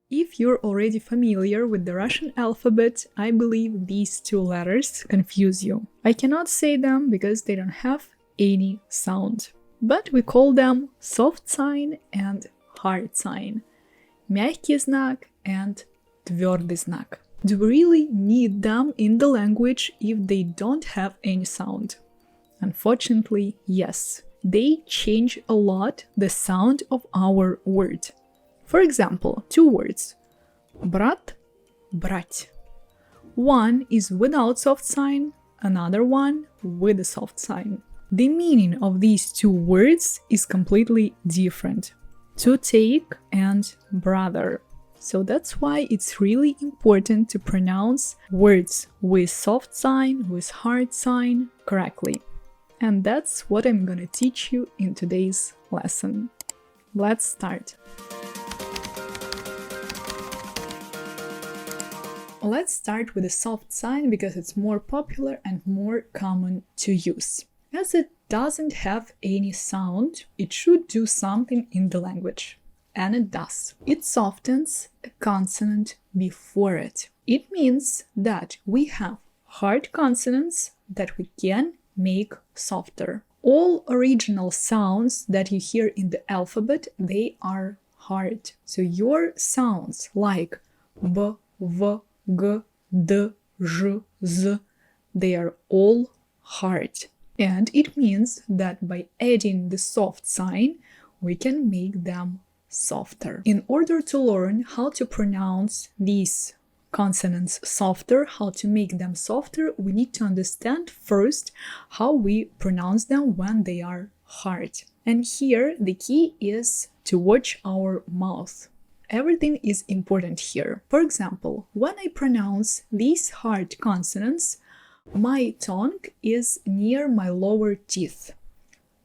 If you're already familiar with the Russian alphabet, I believe these two letters confuse you. I cannot say them because they don't have any sound. But we call them soft sign and hard sign, мягкий знак and твердый знак. Do we really need them in the language if they don't have any sound? Unfortunately, yes. They change a lot the sound of our word. For example, two words. Брат, брать. One is without soft sign, another one with a soft sign. The meaning of these two words is completely different. To take and brother. So that's why it's really important to pronounce words with soft sign, with hard sign correctly. And that's what I'm gonna teach you in today's lesson. Let's start. Let's start with a soft sign because it's more popular and more common to use. As it doesn't have any sound, it should do something in the language. And it does. It softens a consonant before it. It means that we have hard consonants that we can make softer. All original sounds that you hear in the alphabet, they are hard. So your sounds like b, v, g, d, zh, z, they are all hard. And it means that by adding the soft sign, we can make them softer. In order to learn how to pronounce these consonants softer, how to make them softer, we need to understand first how we pronounce them when they are hard. And here the key is to watch our mouth. Everything is important here. For example, when I pronounce these hard consonants, my tongue is near my lower teeth.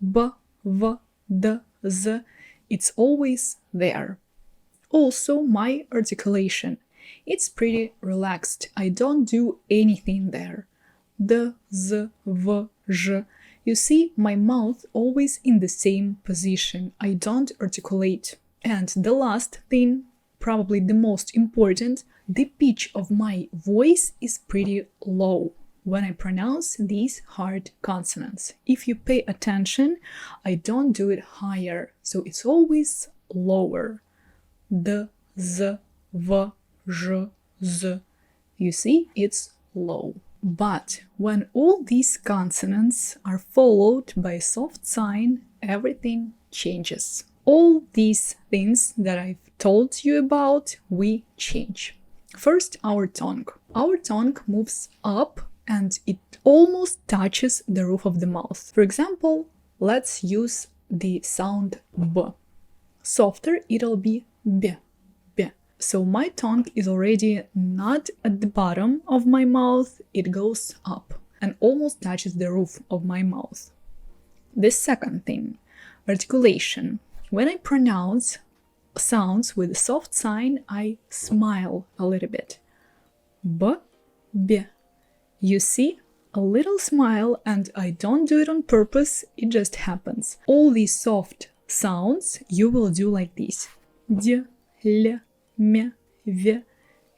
B, V, D, Z, it's always there. Also, my articulation. It's pretty relaxed. I don't do anything there. D, Z, V, Zh. You see, my mouth always in the same position. I don't articulate. And the last thing, probably the most important, the pitch of my voice is pretty low when I pronounce these hard consonants. If you pay attention, I don't do it higher, so it's always lower. D, Z, V, Zh, Z. You see, it's low. But when all these consonants are followed by a soft sign, everything changes. All these things that I've told you about, we change. First, our tongue. Our tongue moves up and it almost touches the roof of the mouth. For example, let's use the sound B. Softer, it'll be B, B. So my tongue is already not at the bottom of my mouth, it goes up and almost touches the roof of my mouth. The second thing, articulation. When I pronounce sounds with a soft sign, I smile a little bit. B, B. You see, a little smile, and I don't do it on purpose, it just happens. All these soft sounds you will do like this. D, L, M, V.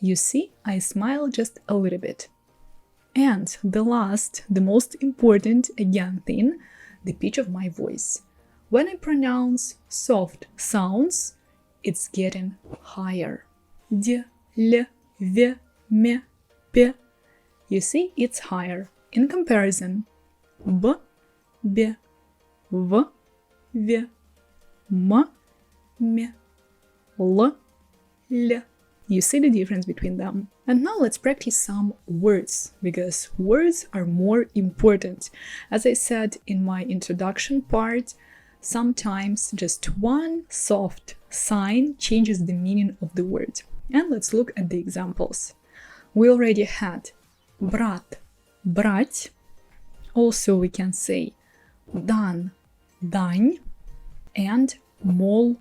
You see, I smile just a little bit. And the last, the most important, again, thing, the pitch of my voice. When I pronounce soft sounds, it's getting higher. D, L, V, M, P. You see, it's higher. In comparison, B, B, V, V, M, M, L, L. You see the difference between them. And now let's practice some words, because words are more important. As I said in my introduction part, sometimes just one soft sign changes the meaning of the word. And let's look at the examples. We already had брат, брать. Also we can say дан, дань, and мол,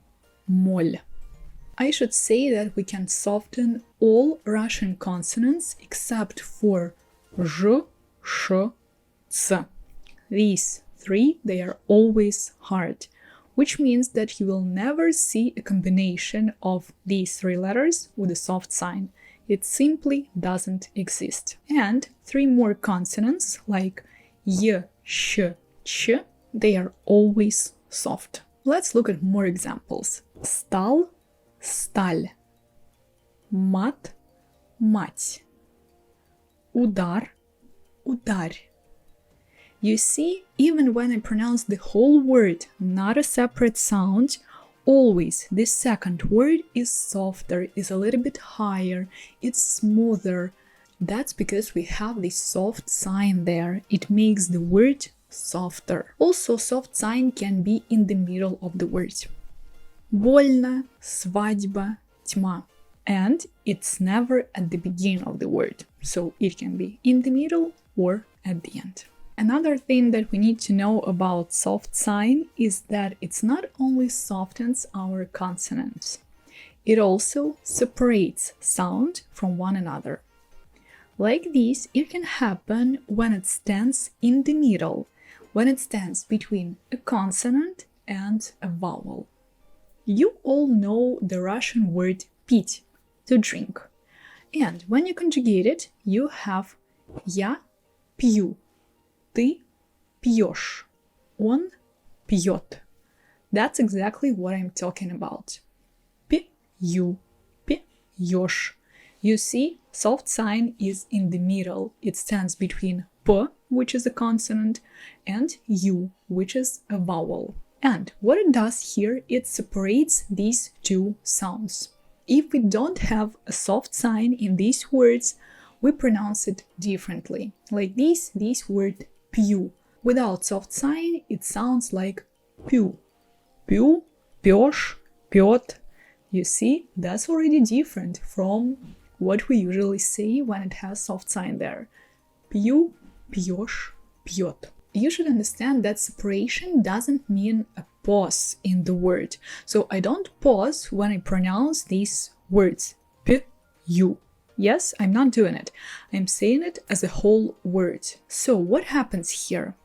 моль. I should say that we can soften all Russian consonants except for zh, sh, ts. These three, they are always hard. which means that you will never see a combination of these three letters with a soft sign. It simply doesn't exist. And three more consonants like y, sh, ch, they are always soft. Let's look at more examples. Стал, сталь. Мат, мать. Удар, ударь. You see, even when I pronounce the whole word, not a separate sound, always the second word is softer, is a little bit higher, it's smoother. That's because we have this soft sign there. It makes the word softer. Also, soft sign can be in the middle of the word. Больно, свадьба, тьма. And it's never at the beginning of the word. So it can be in the middle or at the end. Another thing that we need to know about soft sign is that it's not only softens our consonants, it also separates sound from one another. Like this, it can happen when it stands in the middle, when it stands between a consonant and a vowel. You all know the Russian word pить, to drink. And when you conjugate it, you have я пью. Ты пьешь. Он пьет. That's exactly what I'm talking about. Пью, пьешь. You see, soft sign is in the middle. It stands between p, which is a consonant, and u, which is a vowel. And what it does here, it separates these two sounds. If we don't have a soft sign in these words, we pronounce it differently. Like this word пью. Without soft sign, it sounds like пью. Пью, пьешь, пьет. You see, that's already different from what we usually say when it has soft sign there. Пью, пьешь, пьет. You should understand that separation doesn't mean a pause in the word. So I don't pause when I pronounce these words. Пью. Yes, I'm not doing it. I'm saying it as a whole word. So what happens here?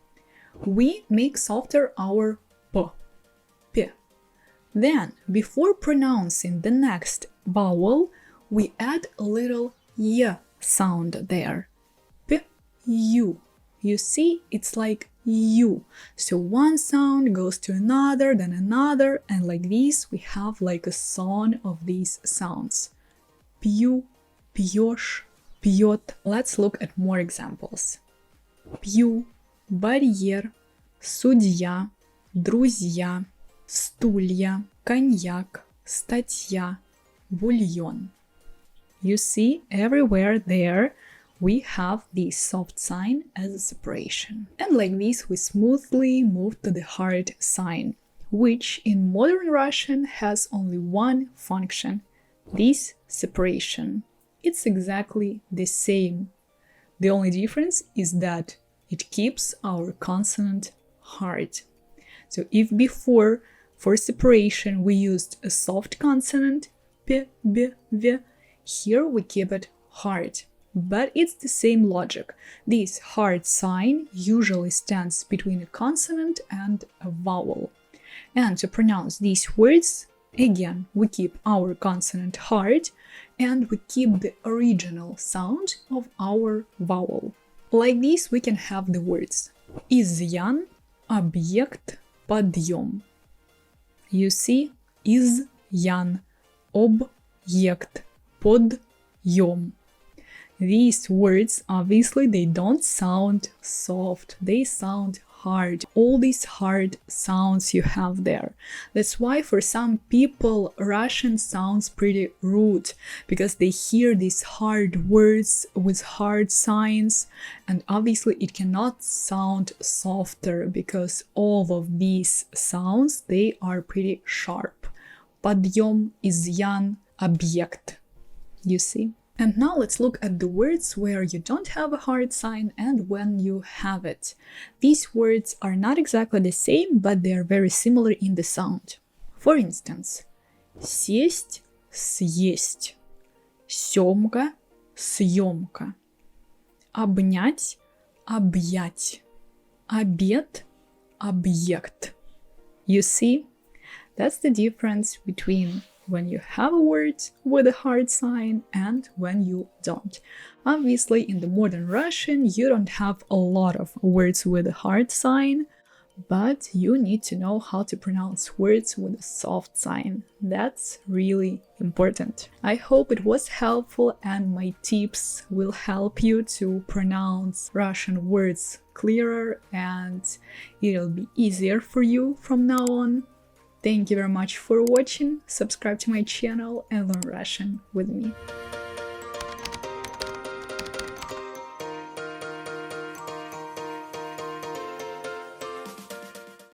We make softer our p. P. Then, before pronouncing the next vowel, we add a little y sound there. P-you. You see, it's like you. So one sound goes to another, then another, and like this we have like a song of these sounds. Пью, пьешь, пьет. Let's look at more examples. Пью, барьер, судья, друзья, стулья, коньяк, статья, бульон. You see, everywhere there we have the soft sign as a separation. And like this, we smoothly move to the hard sign, which in modern Russian has only one function, this separation. It's exactly the same. The only difference is that it keeps our consonant hard. So if before, for separation, we used a soft consonant, p, b, v, here we keep it hard. But it's the same logic. This hard sign usually stands between a consonant and a vowel. And to pronounce these words, again, we keep our consonant hard and we keep the original sound of our vowel. Like this, we can have the words изъян, объект, подъем. You see, изъян, объект, подъем. These words, obviously, they don't sound soft, they sound hard. All these hard sounds you have there. That's why for some people, Russian sounds pretty rude, because they hear these hard words with hard signs, and obviously it cannot sound softer, because all of these sounds, they are pretty sharp. Подъем, изъян, объект. You see? And now let's look at the words where you don't have a hard sign and when you have it. These words are not exactly the same, but they are very similar in the sound. For instance, сесть, съесть, семга, съемка, обнять, объять, обед, объект. You see, That's the difference between when you have a word with a hard sign and when you don't. Obviously, in the modern Russian, you don't have a lot of words with a hard sign, but you need to know how to pronounce words with a soft sign. That's really important. I hope it was helpful and my tips will help you to pronounce Russian words clearer and it'll be easier for you from now on. Thank you very much for watching, subscribe to my channel and learn Russian with me.